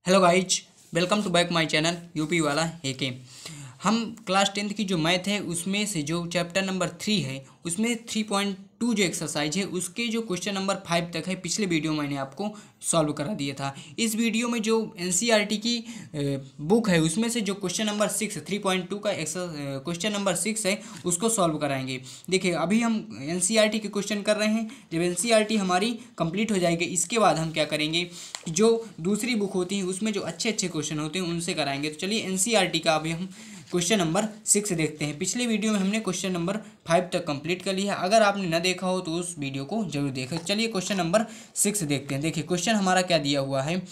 Hello guys, welcome to back my channel UP वाला AK. हम class 10th की जो मैथ है उसमें से जो चैप्टर नंबर 3 है उसमें 3.2 जो एक्सरसाइज है उसके जो क्वेश्चन नंबर 5 तक है पिछले वीडियो मैंने आपको सॉल्व करा दिया था। इस वीडियो में जो एनसीईआरटी की बुक है उसमें से जो क्वेश्चन नंबर 6 3.2 का क्वेश्चन नंबर 6 है उसको सॉल्व कराएंगे। देखिए, अभी हम एनसीईआरटी के क्वेश्चन कर रहे हैं। जब एनसीईआरटी हमारी कंप्लीट हो जाएगी इसके बाद हम क्या करेंगे, जो दूसरी बुक होती है उसमें जो अच्छे अच्छे क्वेश्चन होते हैं उनसे कराएंगे। तो चलिए एनसीईआरटी का अभी हम क्वेश्चन नंबर 6 देखते हैं। पिछले वीडियो में हमने क्वेश्चन नंबर 5 तक कंप्लीट कर लिया है। अगर आपने न देखा हो तो उस वीडियो को जरूर देखें। चलिए क्वेश्चन नंबर 6 देखते हैं। देखिए क्वेश्चन हमारा क्या दिया हुआ है।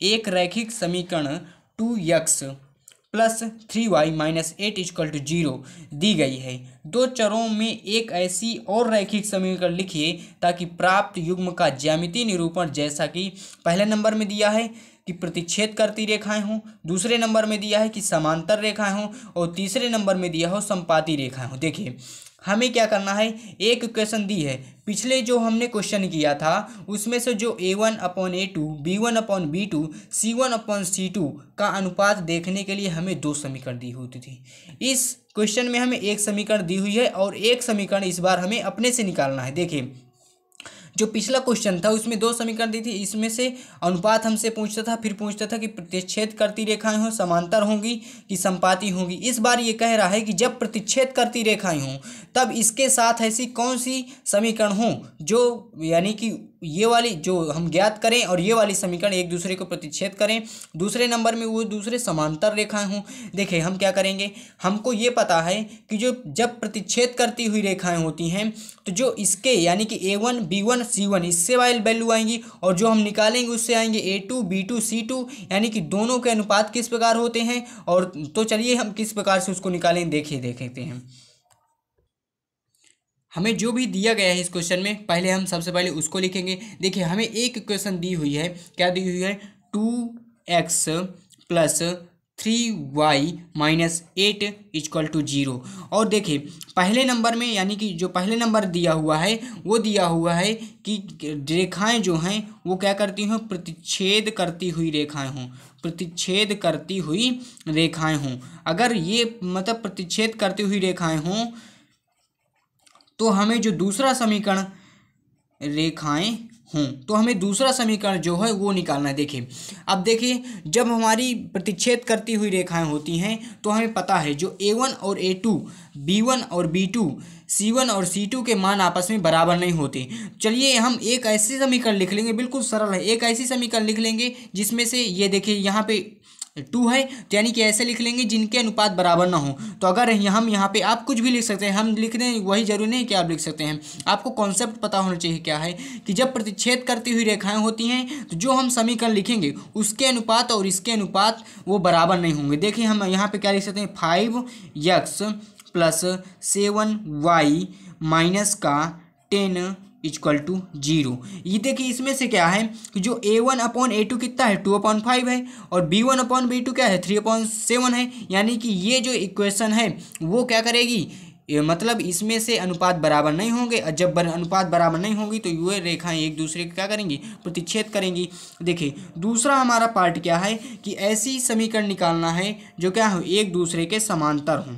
एक रैखिक समीकरण 2x plus 3y minus 8 equal to 0 दी गई है। दो चरों में एक ऐसी और रैखिक समीकरण लिखिए ताकि प्राप्त युग्म का ज्यामितीय निरूपण, जैसा कि पहले नंबर में दिया है कि प्रतिच्छेद करती रेखाएं हों, दूसरे नंबर में दिया है कि समांतर रेखाएं हों और तीसरे नंबर में दिया हो संपाती रेखाएं हों। देखिए हमें क्या करना है, एक इक्वेशन दी है। पिछले जो हमने क्वेश्चन किया था उसमें से जो a1/a2 b1/b2 c1/c2 का अनुपात देखने के लिए हमें दो समीकरण दी होती थी। इस क्वेश्चन में हमें एक समीकरण दी हुई है और एक समीकरण इस बार हमें अपने से निकालना है। देखिए जो पिछला क्वेश्चन था उसमें दो समीकरण दी थी, इसमें से अनुपात हमसे पूछता था, फिर पूछता था कि प्रतिच्छेद करती रेखाएं हों, समांतर होंगी कि संपाती होंगी। इस बार ये कह रहा है कि जब प्रतिच्छेद करती रेखाएं हों तब इसके साथ ऐसी कौन सी समीकरण हों जो यानी कि ये वाली जो हम ज्ञात करें और ये वाली समीकरण एक दूसरे को प्रतिच्छेद करें। दूसरे नंबर में वो दूसरे समांतर रेखाएं हों। देखिए हम क्या करेंगे, हमको ये पता है कि जो जब प्रतिच्छेद करती हुई रेखाएं होती हैं तो जो इसके यानी कि a1 b1 c1 इससे वाली वैल्यू आएंगी और जो हम निकालेंगे उससे आएंगे a2 b2 c2, यानी कि दोनों के अनुपात किस प्रकार होते हैं। और तो चलिए हम किस प्रकार से उसको निकालें देखते हैं। हमें जो भी दिया गया है इस क्वेश्चन में पहले हम सबसे पहले उसको लिखेंगे। देखिए हमें एक इक्वेशन दी हुई है, क्या दी हुई है, 2x plus 3y minus 8 equal to 0। और देखिए पहले नंबर में यानी कि जो पहले नंबर दिया हुआ है वो दिया हुआ है कि रेखाएं जो हैं वो क्या करती हों, प्रतिच्छेद करती हुई रेखाएं हों, प्रतिच्छेद करती हुई रेखाएं हों। अगर ये मतलब प्रतिच्छेद करती हुई रेखाएं हों तो हमें जो दूसरा समीकरण रेखाएं हों तो हमें दूसरा समीकरण जो है वो निकालना है। देखिए अब देखिए जब हमारी प्रतिच्छेद करती हुई रेखाएं होती हैं तो हमें पता है जो a1 और a2 b1 और b2 c1 और c2 के मान आपस में बराबर नहीं होते। चलिए हम एक ऐसे समीकरण लिख लेंगे, बिल्कुल सरल है, एक ऐसी समीकरण लिख लेंगे जिसमें से ये देखिए यहाँ पे 2 है तो यानी कि ऐसे लिख लेंगे जिनके अनुपात बराबर ना हो। तो अगर हम यहाँ पे आप कुछ भी लिख सकते हैं, हम लिख दें वही जरूरी नहीं कि आप लिख सकते हैं। आपको कॉन्सेप्ट पता होना चाहिए क्या है कि जब प्रतिच्छेद करती हुई रेखाएं होती हैं तो जो हम समीकरण लिखेंगे उसके अनुपात और इसके अनुपात वो बराबर नहीं होंगे। देखिए हम यहाँ पे क्या लिख सकते हैं, 5x प्लस 7y माइनस का 10 इक्वल टू 0। ये देखिए इसमें से क्या है कि जो a1/a2 कितना है, 2/5 है और b1/b2 क्या है, 3/7 है। यानी कि ये जो इक्वेशन है वो क्या करेगी, मतलब इसमें से अनुपात बराबर नहीं होंगे और जब अनुपात बराबर नहीं होंगी तो ये रेखाएं एक दूसरे के क्या करेंगी, प्रतिच्छेद करेंगी। देखिए दूसरा हमारा पार्ट क्या है कि ऐसी समीकरण निकालना है जो क्या हो, एक दूसरे के समांतर हों।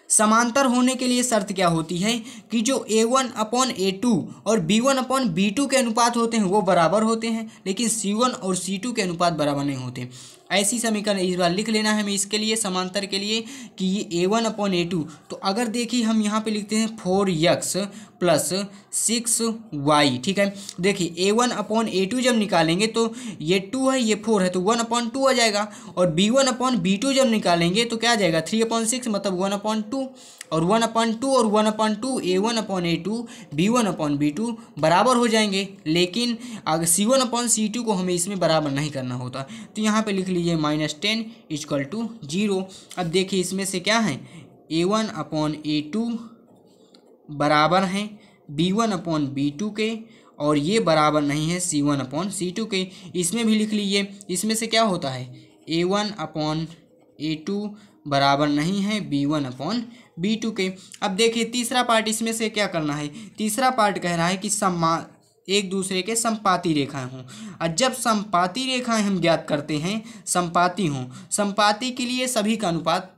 समांतर होने के लिए शर्त क्या होती है कि जो a1/a2 और b1/b2 के अनुपात होते हैं वो बराबर होते हैं, लेकिन c1 और c2 के अनुपात बराबर नहीं होते। ऐसी समीकरण इस बार लिख लेना है हमें इसके लिए, समांतर के लिए, कि ये a1/a2। तो अगर देखिए हम यहाँ पे लिखते हैं 4x प्लस 6y, ठीक है। देखिए a1/a2 जब निकालेंगे तो ये 2 है ये 4 है तो 1/2 आ जाएगा और b1/b2 जब निकालेंगे तो क्या आ जाएगा, 3/6 मतलब 1/2 और 1/2 और 1/2 a1/a2 b1/b2 बराबर हो जाएंगे। लेकिन अगर c1/c2 को हमें इसमें बराबर नहीं करना होता तो यहाँ पे लिख लीजिए -10 इक्वल टू 0। अब देखिए इसमें से क्या है, a1/a2 बराबर हैं b1/b2 के और ये बराबर नहीं है c1/c2 के। इसमें भी लिख लीजिए, इसमें से क्या होता है, a1/a2 बराबर नहीं है b1/b2 के। अब देखिए तीसरा पार्ट इसमें से क्या करना है, तीसरा पार्ट कह रहा है कि एक दूसरे के समपाती रेखाएं हों। और जब समपाती रेखाएं हम ज्ञात करते हैं, समपाती हों, समपाती के लिए सभी का अनुपात,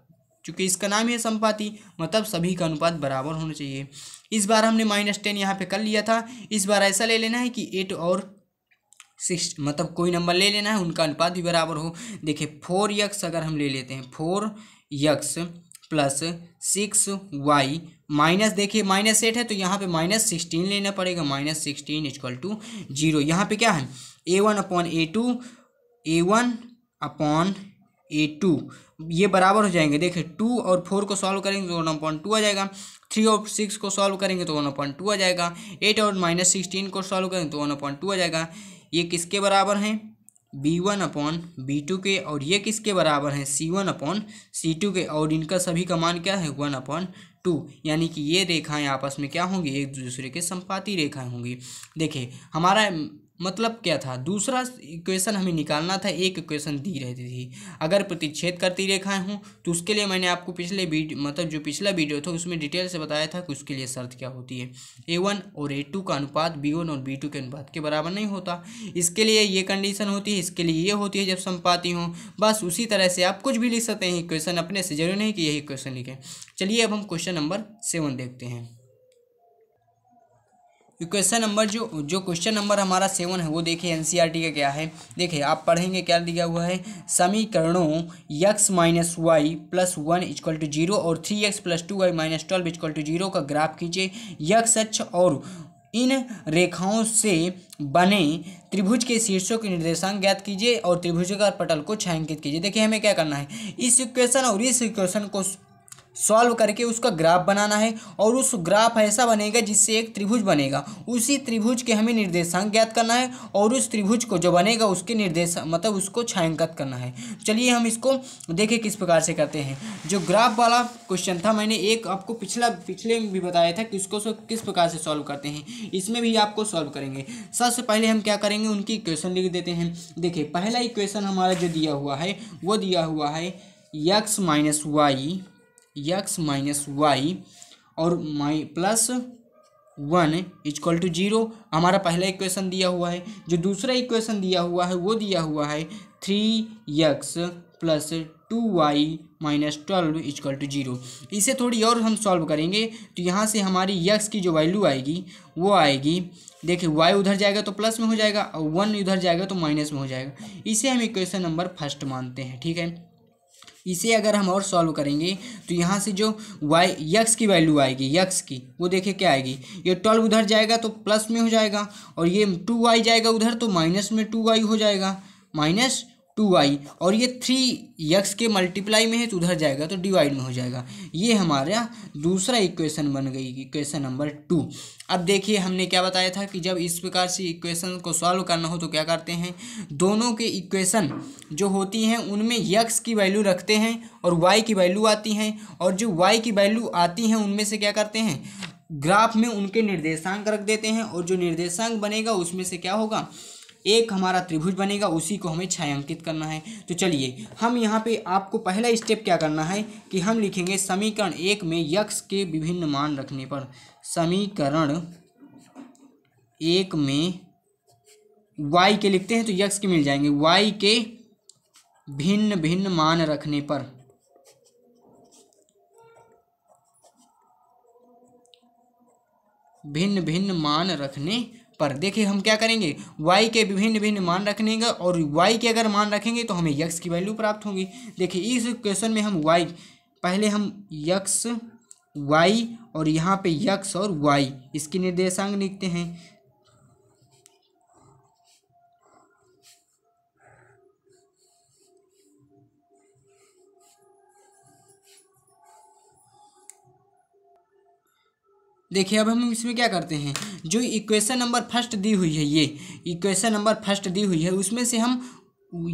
चूंकि इसका नाम है समपाती, मतलब सभी का अनुपात बराबर होना चाहिए। इस बार हमने -10 यहाँ पे कर लिया था, इस बार ऐसा ले लेना है कि 8 और 6 मतलब कोई नंबर ले लेना है, उनका अनुपात भी बराबर हो। देखिए 4x अगर हम ले लेते हैं, 4x प्लस 6y माइनस, देखिए -8 है तो यहाँ पे -16 लेना पड़ेगा, -16 इक्वल टू 0। यहाँ पे क्या है, a1/a2, a1/a2 ये बराबर हो जाएंगे। देखिए 2 और 4 को सॉल्व करेंगे तो 1/2 आ जाएगा, 3 और 6 को सॉल्व करेंगे तो 1/2 आ जाएगा, 8 और -16 को सॉल्व करेंगे तो 1/2 आ जाएगा। ये किसके बराबर हैं, b1/b2 के, और ये किसके बराबर हैं, c1/c2 के, और इनका सभी का मान क्या है, 1/2। यानी कि ये रेखाएं आपस में क्या होंगी, एक दूसरे के समपाती रेखाएं होंगी। देखिए हमारा मतलब क्या था, दूसरा इक्वेशन हमें निकालना था, एक इक्वेशन दी रहती थी अगर प्रतिच्छेद करती रेखाएं हों, तो उसके लिए मैंने आपको पिछले वीडियो मतलब जो पिछला वीडियो था उसमें डिटेल से बताया था कि उसके लिए शर्त क्या होती है, a1 और a2 का अनुपात b1 और b2 के अनुपात के बराबर नहीं होता। इसके लिए ये कंडीशन होती है, इसके लिए ये होती है जब समपाती हों। बस उसी तरह से आप कुछ भी लिख सकते हैं इक्वेशन अपने से, जरूरी नहीं कि यही इक्वेशन लिखें। चलिए अब हम क्वेश्चन नंबर 7 देखते हैं। इक्वेशन नंबर जो क्वेश्चन नंबर हमारा 7 है वो देखिए एनसीईआरटी का क्या है। देखिए आप पढ़ेंगे क्या दिया हुआ है, समीकरणों x minus y plus 1 equal to 0 और 3x plus 2y minus 12 equal to 0 का ग्राफ खींचे। x अक्ष और इन रेखाओं से बने त्रिभुज के शीर्षों के निर्देशांक ज्ञात कीजिए और त्रिभुजाकार पटल को छायांकित कीजिए। देखिए हमें क्या करना है, इस इक्वेशन और इस इक्वेशन को सॉल्व करके उसका ग्राफ बनाना है, और उस ग्राफ ऐसा बनेगा जिससे एक त्रिभुज बनेगा, उसी त्रिभुज के हमें निर्देशांक ज्ञात करना है, और उस त्रिभुज को जो बनेगा उसके निर्देश मतलब उसको छायांकित करना है। चलिए हम इसको देखें किस प्रकार से करते हैं। जो ग्राफ वाला क्वेश्चन था मैंने एक आपको पिछले में भी बताया था कि उसको किस प्रकार से सॉल्व करते हैं, इसमें भी आपको सॉल्व करेंगे। सबसे पहले हम क्या करेंगे, उनकी इक्वेशन लिख देते हैं। देखिए पहला इक्वेशन हमारा जो दिया हुआ है वो दिया हुआ है x माइनस वाई और प्लस 1 इक्वल टू 0 हमारा पहला इक्वेशन दिया हुआ है। जो दूसरा इक्वेशन दिया हुआ है वो दिया हुआ है 3x plus 2y minus 12 equal to 0। इसे थोड़ी और हम सॉल्व करेंगे तो यहाँ से हमारी x की जो वैल्यू आएगी वो आएगी, देखिए y उधर जाएगा तो प्लस में हो जाएगा और 1 उधर जाएगा तो माइनस में हो जाएगा। इसे हम इक्वेशन नंबर फर्स्ट मानते हैं, ठीक है। इसे अगर हम और सॉल्व करेंगे तो यहाँ से जो x की वैल्यू आएगी, x की वो देखिए क्या आएगी, ये 12 उधर जाएगा तो प्लस में हो जाएगा, और ये 2y जाएगा उधर तो माइनस में 2y हो जाएगा, -2y, और ये 3x के मल्टीप्लाई में है तो उधर जाएगा तो डिवाइड में हो जाएगा। ये हमारा दूसरा इक्वेशन बन गई, इक्वेशन नंबर 2। अब देखिए हमने क्या बताया था कि जब इस प्रकार से इक्वेशन को सॉल्व करना हो तो क्या करते हैं, दोनों के इक्वेशन जो होती हैं उनमें x की वैल्यू रखते हैं और y की वैल्यू आती हैं, और जो y की वैल्यू आती हैं उनमें से क्या करते हैं, ग्राफ में उनके निर्देशांक रख देते हैं, और जो निर्देशांक बनेगा उसमें से क्या होगा, एक हमारा त्रिभुज बनेगा, उसी को हमें छायांकित करना है। तो चलिए हम यहाँ पे आपको पहला स्टेप क्या करना है कि हम लिखेंगे समीकरण 1 में x के विभिन्न मान रखने पर, समीकरण 1 में y के लिखते हैं तो x के मिल जाएंगे, y के भिन्न भिन्न मान रखने पर, भिन्न भिन्न मान रखने पर देखिए हम क्या करेंगे, y के विभिन्न भिन्न मान रखने का, और y के अगर मान रखेंगे तो हमें x की वैल्यू प्राप्त होगी। देखिए इस क्वेश्चन में हम y पहले हम x y और यहाँ पे x और y इसके निर्देशांक लिखते हैं। देखिए अब हम इसमें क्या करते हैं, जो इक्वेशन नंबर फर्स्ट दी हुई है, ये इक्वेशन नंबर फर्स्ट दी हुई है उसमें से हम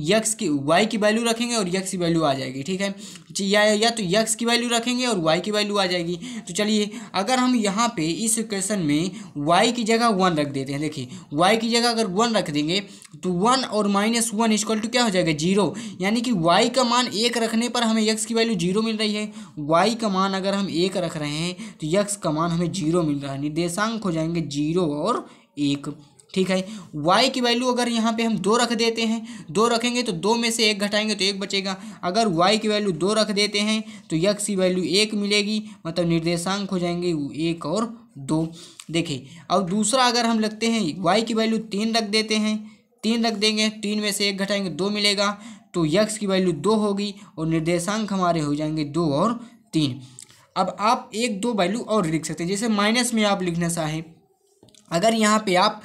x की y की वैल्यू रखेंगे और x की वैल्यू आ जाएगी, ठीक है। या तो x की वैल्यू रखेंगे और y की वैल्यू आ जाएगी। तो चलिए अगर हम यहाँ पे इस इक्वेशन में y की जगह 1 रख देते हैं, देखिए y की जगह अगर 1 रख देंगे तो 1 और -1 इक्वल टू क्या हो जाएगा, 0। यानी कि y का मान 1 रखने पर हमें x की वैल्यू 0 मिल रही है। y का मान अगर हम 1 रख रहे हैं तो x का मान हमें 0 मिल रहा है, निर्देशांक हो जाएंगे 0 और 1। ठीक है। y की वैल्यू अगर यहाँ पे हम 2 रख देते हैं, 2 रखेंगे तो 2 में से 1 घटाएंगे तो 1 बचेगा। अगर y की वैल्यू 2 रख देते हैं तो x की वैल्यू 1 मिलेगी, मतलब निर्देशांक हो जाएंगे 1 और 2। देखिए और दूसरा अगर हम लगते हैं y की वैल्यू 3 रख देते हैं, 3 रख देंगे, 3 में से 1 घटाएंगे 2 मिलेगा, तो x की वैल्यू 2 होगी और निर्देशांक हमारे हो जाएंगे 2 और 3। अब आप 1 2 वैल्यू और लिख सकते हैं, जैसे माइनस में आप लिखना चाहें, अगर यहाँ पे आप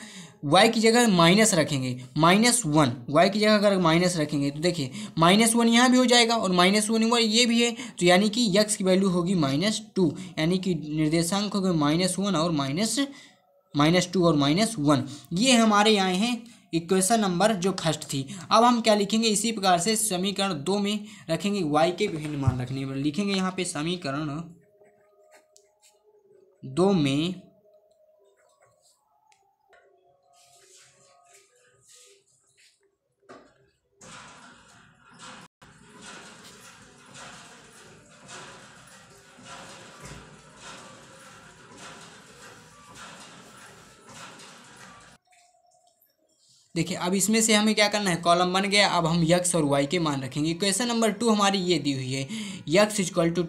y की जगह माइनस रखेंगे, -1 y की जगह अगर माइनस रखेंगे तो देखिए -1 यहाँ भी हो जाएगा और -1 ये भी है, तो यानी कि x की वैल्यू होगी -2, यानी कि निर्देशांक हो गए -1 और -2 और -1। ये हमारे यहाँ हैं इक्वेशन नंबर जो फर्स्ट थी। अब हम क्या लिखेंगे, इसी प्रकार से समीकरण 2 में रखेंगे y के विभिन्न मान रखने पर लिखेंगे यहाँ पे समीकरण 2 में देखिए अब इसमें से हमें क्या करना है, कॉलम बन गया। अब हम x और y के मान रखेंगे। इक्वेशन नंबर 2 हमारी ये दी हुई है, x = 12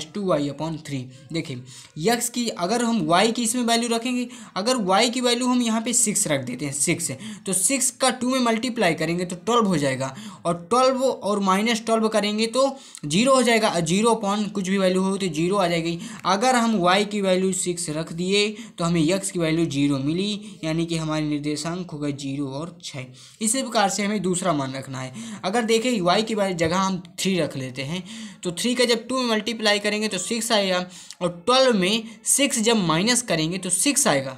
- 2y/3। देखिए x की अगर हम y की इसमें वैल्यू रखेंगे, अगर y की वैल्यू हम यहाँ पे 6 रख देते हैं, 6 तो 6 का 2 में मल्टीप्लाई करेंगे तो 12 हो जाएगा, और 12 और -12 करेंगे तो 0 हो जाएगा, 0 अपॉन कुछ भी वैल्यू हो तो 0 आ जाएगी। अगर हम y की वैल्यू 6 रख दिए तो हमें x की वैल्यू 0 मिली, यानी कि हमारे निर्देशांक होगा 0 और 6। इसी प्रकार से हमें दूसरा मान रखना है। अगर देखें y की जगह हम 3 रख लेते हैं, तो 3 का जब 2 में मल्टीप्लाई करेंगे तो 6 आएगा, और 12 में 6 जब माइनस करेंगे तो 6 आएगा,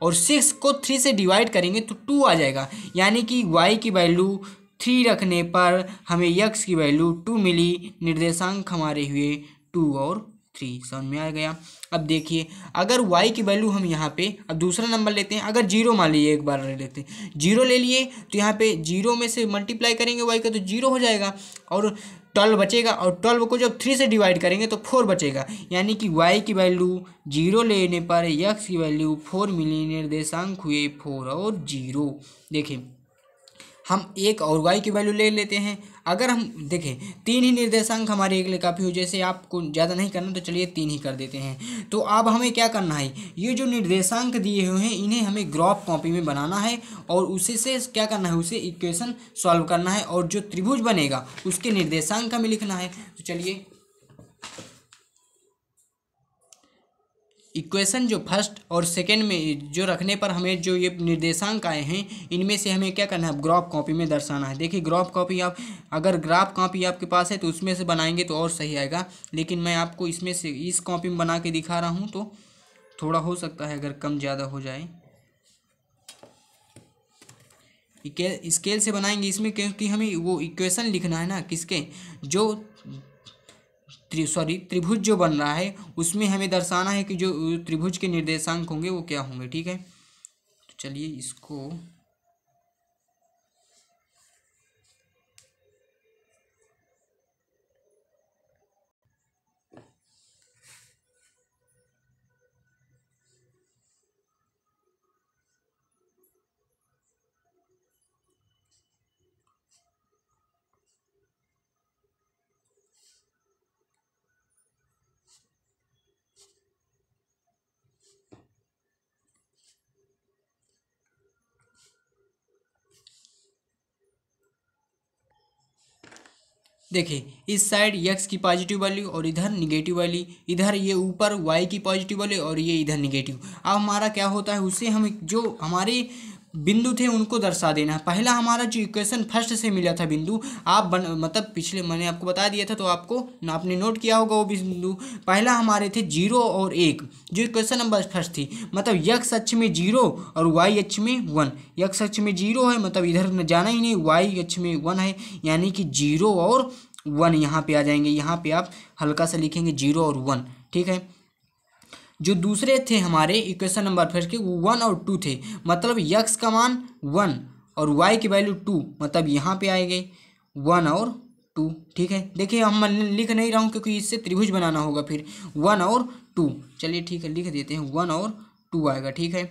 और 6 को 3 से डिवाइड करेंगे तो 2 आ जाएगा, यानी कि y की वैल्यू 3 रखने पर हमें x की वैल्यू 2 मिली, निर्देशांक हमारे हुए 2 और 3। समझ में आ गया। अब देखिए अगर y की वैल्यू हम यहाँ पे अब दूसरा नंबर लेते हैं, अगर 0 मान लीजिए, एक बार लेते हैं 0 ले लिए, तो यहाँ पे 0 में से मल्टीप्लाई करेंगे y का तो 0 हो जाएगा, और 12 बचेगा, और 12 को जब 3 से डिवाइड करेंगे तो 4 बचेगा, यानी कि y की वैल्यू 0 लेने पर x की वैल्यू 4 मिली, निर्देशांक हुए 4 और 0। देखिए हम 1 और y की वैल्यू ले लेते हैं। अगर हम देखें 3 ही निर्देशांक हमारे एक लिए काफ़ी हो, जैसे आपको ज़्यादा नहीं करना तो चलिए 3 ही कर देते हैं। तो अब हमें क्या करना है, ये जो निर्देशांक दिए हुए हैं इन्हें हमें ग्राफ कॉपी में बनाना है, और उसी से क्या करना है, उसे इक्वेशन सॉल्व करना है, और जो त्रिभुज बनेगा उसके निर्देशांक हमें लिखना है। तो चलिए इक्वेशन जो फर्स्ट और सेकंड में जो रखने पर हमें जो ये निर्देशांक आए हैं, इनमें से हमें क्या करना है, ग्राफ कॉपी में दर्शाना है। देखिए ग्राफ कॉपी आप अगर ग्राफ कॉपी आपके पास है तो उसमें से बनाएंगे तो और सही आएगा, लेकिन मैं आपको इसमें से इस कॉपी में बना के दिखा रहा हूँ, तो थोड़ा हो सकता है अगर कम ज़्यादा हो जाए। स्केल से बनाएंगे इसमें, क्योंकि हमें वो इक्वेशन लिखना है ना, किसके, जो त्रिभुज जो बन रहा है उसमें हमें दर्शाना है कि जो त्रिभुज के निर्देशांक होंगे वो क्या होंगे। ठीक है, तो चलिए इसको देखिए इस साइड x की पॉजिटिव वैल्यू और इधर निगेटिव वैल्यू, इधर ये ऊपर y की पॉजिटिव वैल्यू और ये इधर निगेटिव। अब हमारा क्या होता है, उससे हम जो हमारे बिंदु थे उनको दर्शा देना है। पहला हमारा जो इक्वेशन फर्स्ट से मिला था बिंदु, आप मतलब पिछले मैंने आपको बता दिया था, तो आपको आपने नोट किया होगा वो बिंदु। पहला हमारे थे 0 और 1, जो इक्वेशन नंबर फर्स्ट थी, मतलब x अक्ष में 0 और y अक्ष में 1। x अक्ष में 0 है, मतलब इधर जाना ही नहीं, y अक्ष में 1 है, यानी कि 0 और 1 यहाँ पे आ जाएंगे। यहाँ पे आप हल्का सा लिखेंगे 0 और 1। ठीक है, जो दूसरे थे हमारे इक्वेशन नंबर फर्स्ट के, वो 1 और 2 थे, मतलब x का मान 1 और y की वैल्यू 2, मतलब यहाँ पे आएंगे 1 और 2। ठीक है, देखिए हम लिख नहीं रहा हूँ क्योंकि इससे त्रिभुज बनाना होगा, फिर 1 और 2। चलिए ठीक है, लिख देते हैं 1 और 2 आएगा। ठीक है,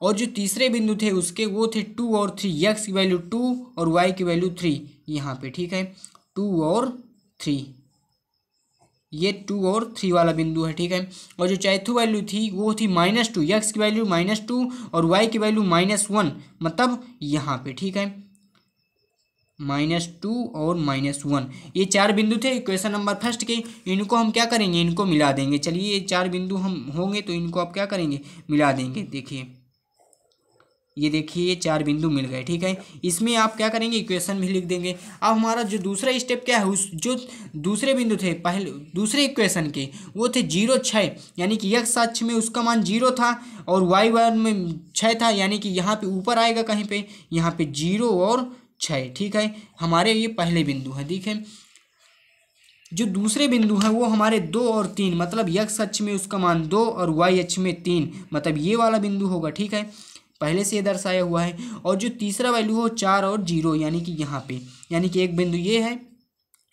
और जो तीसरे बिंदु थे उसके वो थे 2 और 3, एक्स की वैल्यू 2 और वाई की वैल्यू 3 यहाँ पे, ठीक है, 2 और 3, ये 2 और 3 वाला बिंदु है, ठीक है। और जो चौथी वैल्यू थी वो थी -2, एक्स की वैल्यू -2 और वाई की वैल्यू -1, मतलब यहाँ पे, ठीक है, -2 और -1, ये 4 बिंदु थे इक्वेशन नंबर फर्स्ट के। इनको हम क्या करेंगे, इनको मिला देंगे। चलिए ये 4 बिंदु हम होंगे तो इनको आप क्या करेंगे, मिला देंगे। देखिए ये देखिए ये 4 बिंदु मिल गए, ठीक है। इसमें आप क्या करेंगे, इक्वेशन भी लिख देंगे। अब हमारा जो दूसरा स्टेप क्या है, उस जो दूसरे बिंदु थे पहले दूसरे इक्वेशन के वो थे 0, 6, यानी कि एक्स अक्ष में उसका मान 0 था और वाई वन में 6 था, यानी कि यहाँ पे ऊपर आएगा कहीं पे, यहाँ पे 0 और 6, ठीक है। हमारे ये पहले बिंदु है, देखिए। जो दूसरे बिंदु है वो हमारे 2 और 3, मतलब एक्स अक्ष में उसका मान 2 और वाई अक्ष में 3, मतलब ये वाला बिंदु होगा, ठीक है, पहले से ये दर्शाया हुआ है। और जो तीसरा वैल्यू हो 4 और 0, यानी कि यहाँ पे, यानी कि एक बिंदु ये है,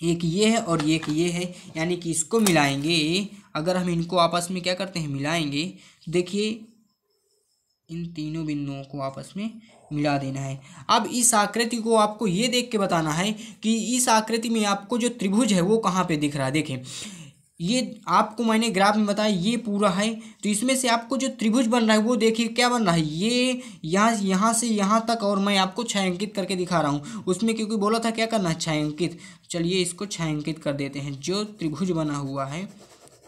एक ये है और एक ये है, यानी कि इसको मिलाएंगे। अगर हम इनको आपस में क्या करते हैं, मिलाएंगे, देखिए इन तीनों बिंदुओं को आपस में मिला देना है। अब इस आकृति को आपको ये देख के बताना है कि इस आकृति में आपको जो त्रिभुज है वो कहाँ पे दिख रहा है। देखें ये आपको मैंने ग्राफ में बताया, ये पूरा है, तो इसमें से आपको जो त्रिभुज बन रहा है वो देखिए क्या बन रहा है, ये यहाँ से यहाँ तक, और मैं आपको छायांकित करके दिखा रहा हूँ उसमें, क्योंकि बोला था क्या करना है, छायांकित। चलिए इसको छायांकित कर देते हैं, जो त्रिभुज बना हुआ है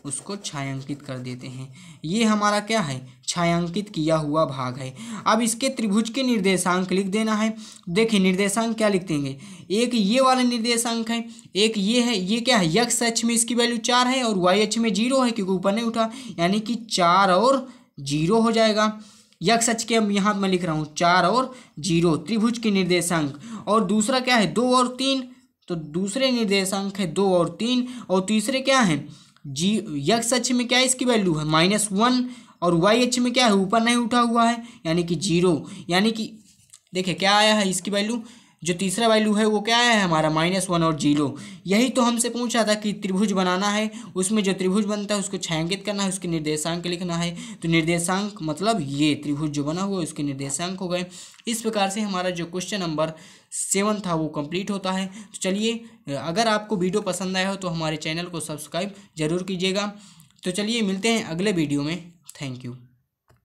उसको छायांकित कर देते हैं। ये हमारा क्या है, छायांकित किया हुआ भाग है। अब इसके त्रिभुज के निर्देशांक लिख देना है। देखिए निर्देशांक क्या लिख देंगे, एक ये वाला निर्देशांक है, एक ये है, ये क्या है, एक्स अक्ष में इसकी वैल्यू 4 है और वाई अक्ष में 0 है, क्योंकि ऊपर नहीं उठा, यानी कि 4 और 0 हो जाएगा। एक्स अक्ष के यहाँ मैं लिख रहा हूँ 4 और 0 त्रिभुज के निर्देशांक। और दूसरा क्या है, 2 और 3, तो दूसरे निर्देशांक है 2 और 3, और तीसरे क्या है, एक्स अक्ष में क्या है, इसकी वैल्यू है -1 और वाई अक्ष में क्या है, ऊपर नहीं उठा हुआ है, यानी कि 0, यानी कि देखिए क्या आया है इसकी वैल्यू, जो तीसरा वैल्यू है वो क्या आया है हमारा -1 और 0। यही तो हमसे पूछा था कि त्रिभुज बनाना है, उसमें जो त्रिभुज बनता है उसको छायांकित करना है, उसके निर्देशांक लिखना है। तो निर्देशांक मतलब ये त्रिभुज जो बना हुआ है उसके निर्देशांक हो गए। इस प्रकार से हमारा जो क्वेश्चन नंबर 7 था वो कंप्लीट होता है। तो चलिए अगर आपको वीडियो पसंद आया हो तो हमारे चैनल को सब्सक्राइब जरूर कीजिएगा। तो चलिए मिलते हैं अगले वीडियो में। Thank you.